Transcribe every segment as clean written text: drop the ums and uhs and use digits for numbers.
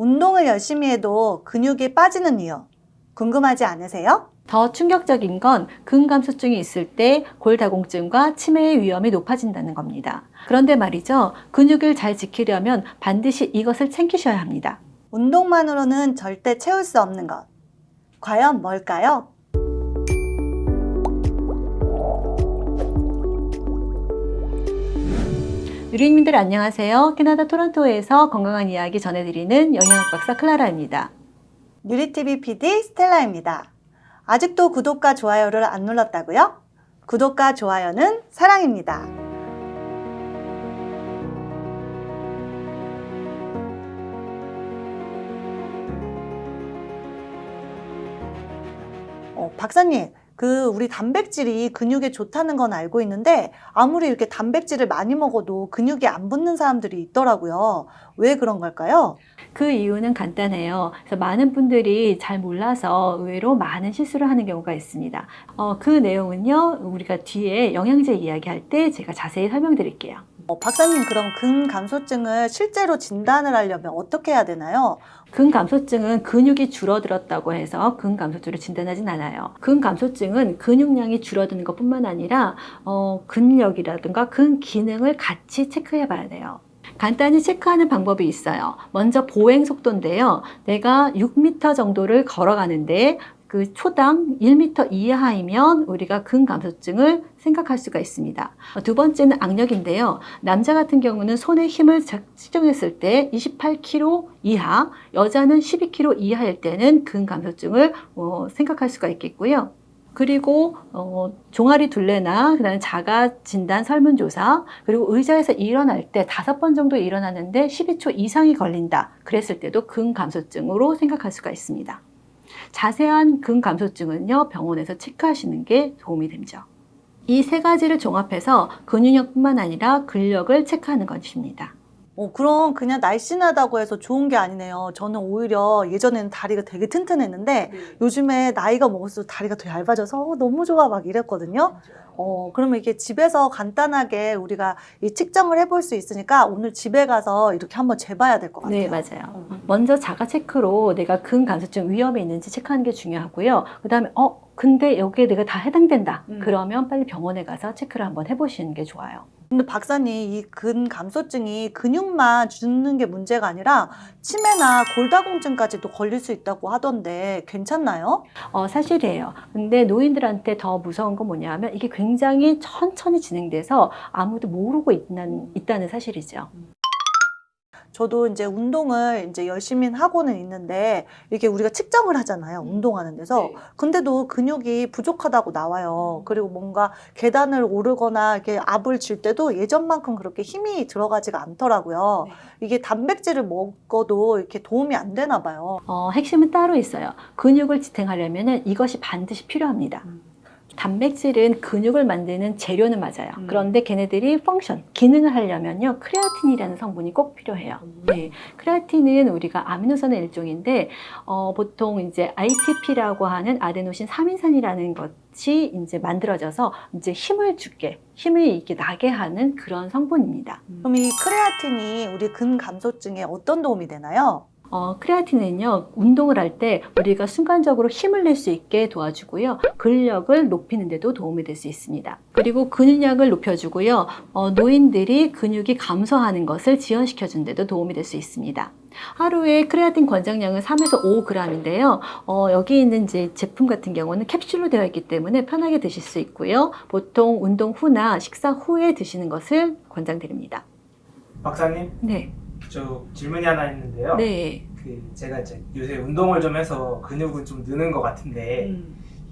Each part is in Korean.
운동을 열심히 해도 근육이 빠지는 이유 궁금하지 않으세요? 더 충격적인 건 근감소증이 있을 때 골다공증과 치매의 위험이 높아진다는 겁니다. 그런데 말이죠. 근육을 잘 지키려면 반드시 이것을 챙기셔야 합니다. 운동만으로는 절대 채울 수 없는 것. 과연 뭘까요? 유리민들 안녕하세요. 캐나다 토론토에서 건강한 이야기 전해드리는 영양학 박사 클라라입니다. 뉴리TV PD 스텔라입니다. 아직도 구독과 좋아요를 안 눌렀다고요? 구독과 좋아요는 사랑입니다. 박사님, 우리 단백질이 근육에 좋다는 건 알고 있는데 아무리 이렇게 단백질을 많이 먹어도 근육이 안 붙는 사람들이 있더라고요. 왜 그런 걸까요? 그 이유는 간단해요. 그래서 많은 분들이 잘 몰라서 의외로 많은 실수를 하는 경우가 있습니다. 그 내용은요, 우리가 뒤에 영양제 이야기할 때 제가 자세히 설명드릴게요. 박사님, 그럼 근감소증을 실제로 진단을 하려면 어떻게 해야 되나요? 근감소증은 근육이 줄어들었다고 해서 근감소증을 진단하진 않아요. 근감소증은 근육량이 줄어드는 것뿐만 아니라 근력이라든가 근기능을 같이 체크해 봐야 돼요. 간단히 체크하는 방법이 있어요. 먼저 보행 속도인데요. 내가 6m 정도를 걸어가는데 그 초당 1m 이하이면 우리가 근감소증을 생각할 수가 있습니다. 두 번째는 악력인데요. 남자 같은 경우는 손에 힘을 측정했을 때 28kg 이하, 여자는 12kg 이하일 때는 근감소증을 생각할 수가 있겠고요. 그리고 종아리 둘레나 그다음에 자가 진단 설문조사, 그리고 의자에서 일어날 때 5번 정도 일어나는데 12초 이상이 걸린다. 그랬을 때도 근감소증으로 생각할 수가 있습니다. 자세한 근감소증은요, 병원에서 체크하시는 게 도움이 되죠. 이 세 가지를 종합해서 근육량뿐만 아니라 근력을 체크하는 것입니다. 그럼 그냥 날씬하다고 해서 좋은 게 아니네요. 저는 오히려 예전에는 다리가 되게 튼튼했는데 요즘에 나이가 먹을수록 다리가 더 얇아져서 너무 좋아 막 이랬거든요. 그러면 이게 집에서 간단하게 우리가 이 측정을 해볼 수 있으니까 오늘 집에 가서 이렇게 한번 재봐야 될 것 같아요. 네, 맞아요. 먼저 자가 체크로 내가 근감소증 위험이 있는지 체크하는 게 중요하고요. 그 다음에 근데 여기에 내가 다 해당된다. 그러면 빨리 병원에 가서 체크를 한번 해보시는 게 좋아요. 근데 박사님, 이 근감소증이 근육만 죽는 게 문제가 아니라 치매나 골다공증까지도 걸릴 수 있다고 하던데 괜찮나요? 사실이에요. 근데 노인들한테 더 무서운 건 뭐냐면 이게 굉장히 천천히 진행돼서 아무도 모르고 있다는 사실이죠. 저도 이제 운동을 이제 열심히 하고는 있는데 이게 우리가 측정을 하잖아요. 운동하는 데서. 네. 근데도 근육이 부족하다고 나와요. 그리고 뭔가 계단을 오르거나 이렇게 압을 줄 때도 예전만큼 그렇게 힘이 들어가지가 않더라고요. 네. 이게 단백질을 먹어도 이렇게 도움이 안 되나 봐요. 핵심은 따로 있어요. 근육을 지탱하려면 이것이 반드시 필요합니다. 단백질은 근육을 만드는 재료는 맞아요. 그런데 걔네들이 기능을 하려면요, 크레아틴이라는 성분이 꼭 필요해요. 네, 크레아틴은 우리가 아미노산의 일종인데, 보통 이제 ATP라고 하는 아데노신 3인산이라는 것이 이제 만들어져서 이제 힘을 이렇게 나게 하는 그런 성분입니다. 그럼 이 크레아틴이 우리 근감소증에 어떤 도움이 되나요? 크레아틴은요, 운동을 할 때 우리가 순간적으로 힘을 낼 수 있게 도와주고요, 근력을 높이는 데도 도움이 될 수 있습니다. 그리고 근육량을 높여주고요, 노인들이 근육이 감소하는 것을 지연시켜준 데도 도움이 될 수 있습니다. 하루에 크레아틴 권장량은 3에서 5g인데요. 여기 있는 이제 제품 같은 경우는 캡슐로 되어 있기 때문에 편하게 드실 수 있고요. 보통 운동 후나 식사 후에 드시는 것을 권장드립니다. 박사님, 네. 저 질문이 하나 있는데요. 네. 제가 이제 요새 운동을 좀 해서 근육은 좀 느는 것 같은데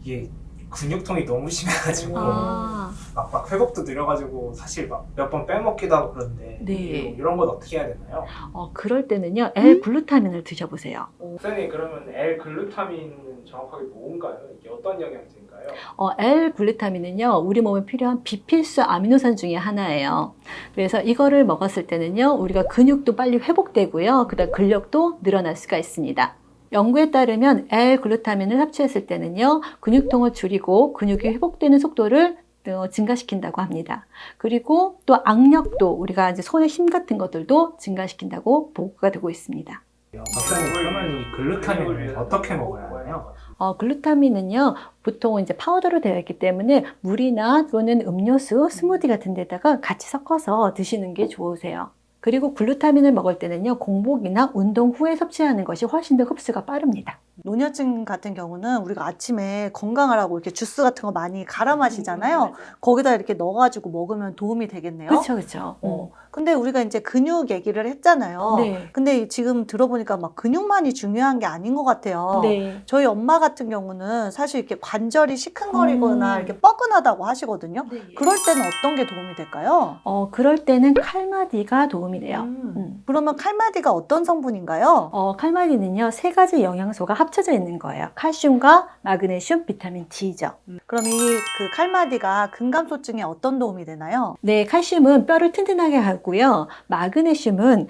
이게 근육통이 너무 심해가지고 막 회복도 느려가지고 사실 막 몇 번 빼먹기도 하고 그런데 네. 이런 건 어떻게 해야 되나요? 그럴 때는요, L-글루타민을 드셔보세요. 선생님, 그러면 L-글루타민은 정확하게 뭔가요? 이게 어떤 영양제인가요? L-글루타민은요, 우리 몸에 필요한 비필수 아미노산 중에 하나예요. 그래서 이거를 먹었을 때는요, 우리가 근육도 빨리 회복되고요, 그다음 근력도 늘어날 수가 있습니다. 연구에 따르면 L-글루타민을 섭취했을 때는요, 근육통을 줄이고 근육이 회복되는 속도를 증가시킨다고 합니다. 그리고 또 악력도, 우리가 이제 손의 힘 같은 것들도 증가시킨다고 보고가 되고 있습니다. 박사님, 그러면 이 글루타민을 어떻게 먹어야 하나요? 글루타민은요, 보통 이제 파우더로 되어 있기 때문에 물이나 또는 음료수, 스무디 같은 데다가 같이 섞어서 드시는 게 좋으세요. 그리고 글루타민을 먹을 때는요, 공복이나 운동 후에 섭취하는 것이 훨씬 더 흡수가 빠릅니다. 노년층 같은 경우는 우리가 아침에 건강하라고 이렇게 주스 같은 거 많이 갈아 마시잖아요. 거기다 이렇게 넣어가지고 먹으면 도움이 되겠네요. 그렇죠, 그렇죠. 근데 우리가 이제 근육 얘기를 했잖아요. 네. 근데 지금 들어보니까 막 근육만이 중요한 게 아닌 것 같아요. 네. 저희 엄마 같은 경우는 사실 이렇게 관절이 시큰거리거나 이렇게 뻐근하다고 하시거든요. 그럴 때는 어떤 게 도움이 될까요? 그럴 때는 칼마디가 도움이 돼요. 그러면 칼마디가 어떤 성분인가요? 칼마디는요, 3가지 영양소가 합쳐져 있는 거예요. 칼슘과 마그네슘, 비타민 D죠. 그럼 이 그 칼마디가 근감소증에 어떤 도움이 되나요? 네, 칼슘은 뼈를 튼튼하게 하고요. 마그네슘은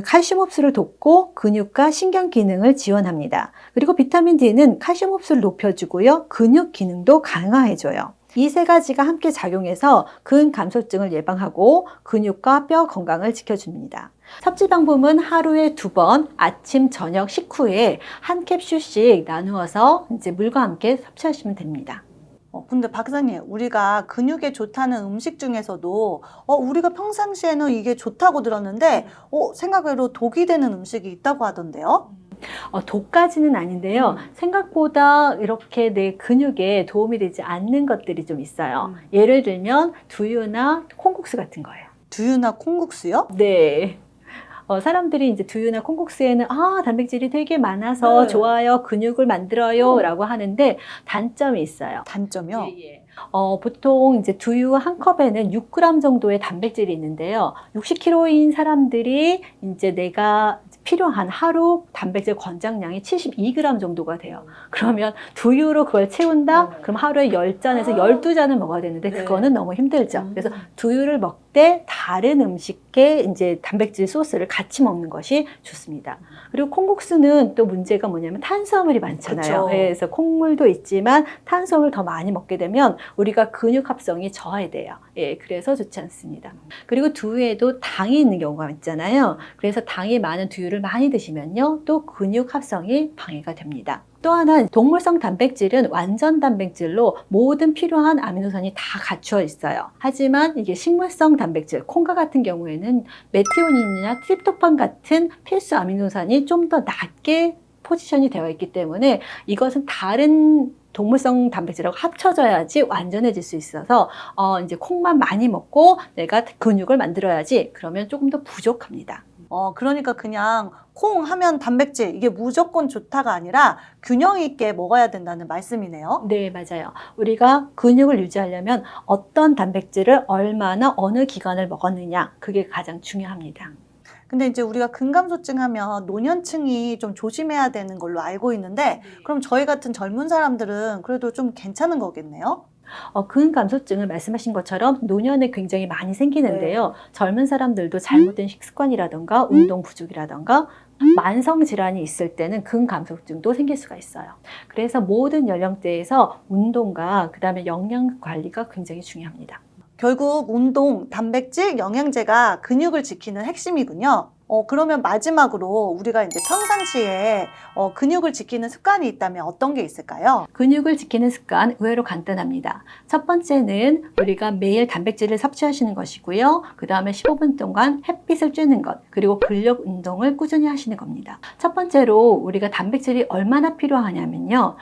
칼슘 흡수를 돕고 근육과 신경 기능을 지원합니다. 그리고 비타민 D는 칼슘 흡수를 높여주고요. 근육 기능도 강화해줘요. 이 3가지가 함께 작용해서 근감소증을 예방하고 근육과 뼈 건강을 지켜줍니다. 섭취 방법은 하루에 2번 아침, 저녁 식후에 한 캡슐씩 나누어서 이제 물과 함께 섭취하시면 됩니다. 근데 박사님, 우리가 근육에 좋다는 음식 중에서도 우리가 평상시에는 이게 좋다고 들었는데 생각외로 독이 되는 음식이 있다고 하던데요? 독까지는 아닌데요. 생각보다 이렇게 내 근육에 도움이 되지 않는 것들이 좀 있어요. 예를 들면 두유나 콩국수 같은 거예요. 두유나 콩국수요? 네. 사람들이 이제 두유나 콩국수에는 단백질이 되게 많아서 좋아요, 근육을 만들어요 라고 하는데 단점이 있어요. 단점이요? 보통 이제 두유 한 컵에는 6g 정도의 단백질이 있는데요. 60kg인 사람들이 이제 내가 필요한 하루 단백질 권장량이 72g 정도가 돼요. 그러면 두유로 그걸 채운다? 그럼 하루에 10잔에서 12잔을 먹어야 되는데 그거는 너무 힘들죠. 그래서 두유를 먹되 다른 음식에 이제 단백질 소스를 같이 먹는 것이 좋습니다. 그리고 콩국수는 또 문제가 뭐냐면 탄수화물이 많잖아요. 그쵸. 그래서 콩물도 있지만 탄수화물 더 많이 먹게 되면 우리가 근육 합성이 저하돼요. 그래서 좋지 않습니다. 그리고 두유에도 당이 있는 경우가 있잖아요. 그래서 당이 많은 두유를 많이 드시면요, 또 근육 합성이 방해가 됩니다. 또 하나, 동물성 단백질은 완전 단백질로 모든 필요한 아미노산이 다 갖추어 있어요. 하지만 이게 식물성 단백질, 콩과 같은 경우에는 메티오닌이나 트립토판 같은 필수 아미노산이 좀 더 낮게 포지션이 되어 있기 때문에 이것은 다른 동물성 단백질하고 합쳐져야지 완전해질 수 있어서 이제 콩만 많이 먹고 내가 근육을 만들어야지 그러면 조금 더 부족합니다. 그러니까 그냥 콩 하면 단백질 이게 무조건 좋다가 아니라 균형 있게 먹어야 된다는 말씀이네요. 네, 맞아요. 우리가 근육을 유지하려면 어떤 단백질을 얼마나 어느 기간을 먹었느냐, 그게 가장 중요합니다. 근데 이제 우리가 근감소증 하면 노년층이 좀 조심해야 되는 걸로 알고 있는데 그럼 저희 같은 젊은 사람들은 그래도 좀 괜찮은 거겠네요? 근감소증은 말씀하신 것처럼 노년에 굉장히 많이 생기는데요. 젊은 사람들도 잘못된 식습관이라던가 운동 부족이라던가 만성 질환이 있을 때는 근감소증도 생길 수가 있어요. 그래서 모든 연령대에서 운동과 그다음에 영양 관리가 굉장히 중요합니다. 결국 운동, 단백질, 영양제가 근육을 지키는 핵심이군요. 그러면 마지막으로 우리가 이제 평상시에 근육을 지키는 습관이 있다면 어떤 게 있을까요? 근육을 지키는 습관 의외로 간단합니다. 첫 번째는 우리가 매일 단백질을 섭취하시는 것이고요. 그 다음에 15분 동안 햇빛을 쬐는 것, 그리고 근력 운동을 꾸준히 하시는 겁니다. 첫 번째로 우리가 단백질이 얼마나 필요하냐면요.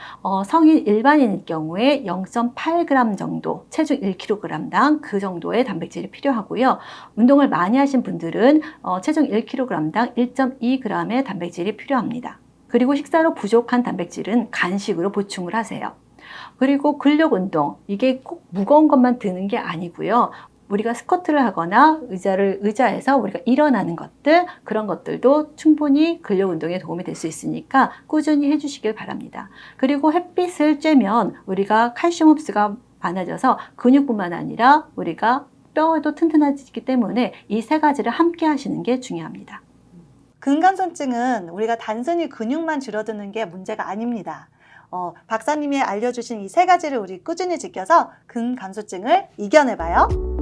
성인 일반인일 경우에 0.8g 정도, 체중 1kg당 그 정도의 단백질이 필요하고요. 운동을 많이 하신 분들은 체중 1kg당 1.2g의 단백질이 필요합니다. 그리고 식사로 부족한 단백질은 간식으로 보충을 하세요. 그리고 근력 운동, 이게 꼭 무거운 것만 드는 게 아니고요. 우리가 스쿼트를 하거나 의자에서 우리가 일어나는 것들, 그런 것들도 충분히 근력 운동에 도움이 될 수 있으니까 꾸준히 해주시길 바랍니다. 그리고 햇빛을 쬐면 우리가 칼슘 흡수가 많아져서 근육뿐만 아니라 우리가 뼈도 튼튼해지기 때문에 이 3가지를 함께 하시는 게 중요합니다. 근감소증은 우리가 단순히 근육만 줄어드는 게 문제가 아닙니다. 박사님이 알려주신 이 3가지를 우리 꾸준히 지켜서 근감소증을 이겨내봐요.